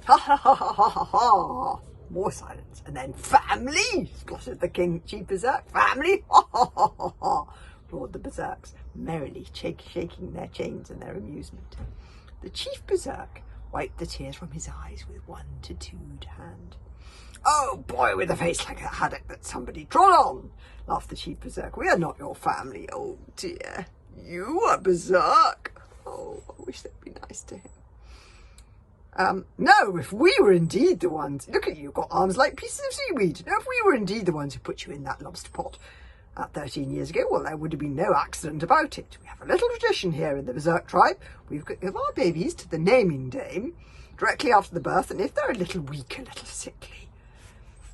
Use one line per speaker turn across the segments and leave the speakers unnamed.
Ha ha ha ha ha ha ha. More silence, and then family, spluttered the Chief Berserk. Family, ha ha ha ha ha, roared the Berserks, merrily shaking their chains in their amusement. The Chief Berserk wiped the tears from his eyes with one tattooed hand. Oh, boy with a face like a haddock that somebody trod on, laughed the Chief Berserk. We are not your family, oh dear. You are Berserk. Oh, I wish they'd be nice to him. No, if we were indeed the ones, look at you, got arms like pieces of seaweed. No, if we were indeed the ones who put you in that lobster pot 13 years ago, well, there would have been no accident about it. We have a little tradition here in the Berserk tribe. We give our babies to the naming dame directly after the birth, and if they're a little weak, a little sickly,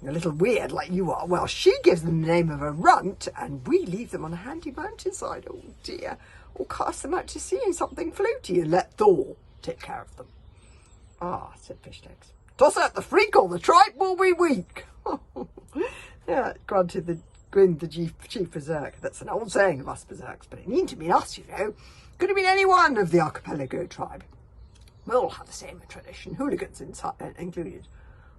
a little weird like you are, well, she gives them the name of a runt, and we leave them on a handy mountainside, oh dear, or cast them out to sea in something floaty and let Thor take care of them. Ah, said Fishlegs. Toss out the freak or the tripe will be weak. Yeah, grinned the Chief Berserk. That's an old saying of us Berserks, but it needn't mean us, you know. Could have been any one of the archipelago tribe. We all have the same tradition, hooligans included.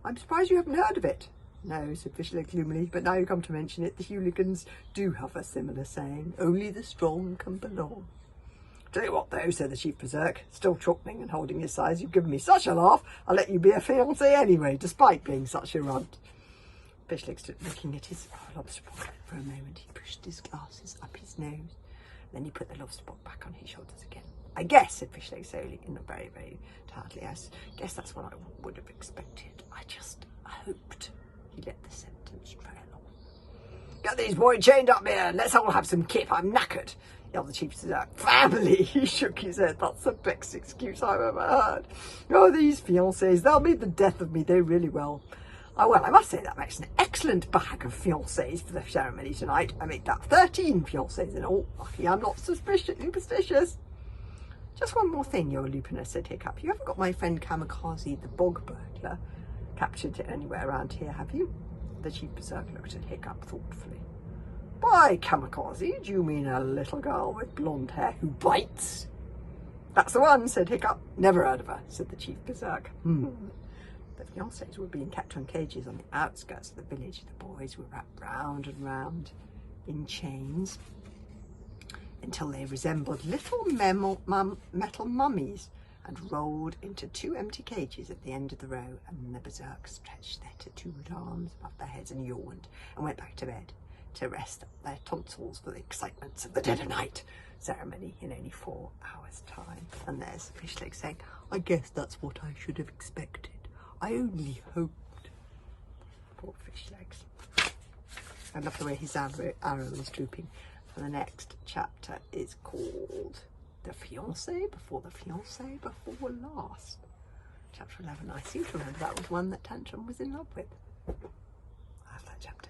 I'm surprised you haven't heard of it. No, said Fishlegs gloomily, but now you come to mention it, the hooligans do have a similar saying. Only the strong can belong. Tell you what though, said the Chief Berserk, still chuckling and holding his sides, you've given me such a laugh, I'll let you be a fiancé anyway, despite being such a runt. Fishlegs stood looking at his lobster pot for a moment. He pushed his glasses up his nose, then he put the lobster pot back on his shoulders again. I guess, said Fishlegs slowly, and not very, very tiredly, I guess that's what I would have expected. I just hoped. He let the sentence trail on. Get these boys chained up here, and let's all have some kip, I'm knackered, yelled the Chief Berserk. Family, he shook his head, that's the best excuse I've ever heard. Oh, these fiancés, they'll be the death of me, they really will. Oh, well, I must say that makes an excellent bag of fiancés for the ceremony tonight. I make that 13 fiancés in all. Lucky I'm not superstitious. Just one more thing, your Lupinus, said Hiccup. You haven't got my friend Kamikaze, the bog burglar, captured anywhere around here, have you? The Chief Berserk looked at Hiccup thoughtfully. By Kamikaze, do you mean a little girl with blonde hair who bites? That's the one, said Hiccup. Never heard of her, said the Chief Berserk. The fiancés were being kept on cages on the outskirts of the village. The boys were wrapped round and round in chains until they resembled little metal mummies and rolled into 2 empty cages at the end of the row, and then the Berserk stretched their tattooed arms above their heads and yawned and went back to bed to rest up their tonsils for the excitements of the Dead of Night ceremony in only 4 hours' time. And there's Fishlegs saying, I guess that's what I should have expected. I only hoped. Poor Fishlegs. I love the way his arrow is drooping. And the next chapter is called The Fiancé Before the Fiancé Before Last. Chapter 11. I seem to remember that was one that Tantrum was in love with. I love that chapter.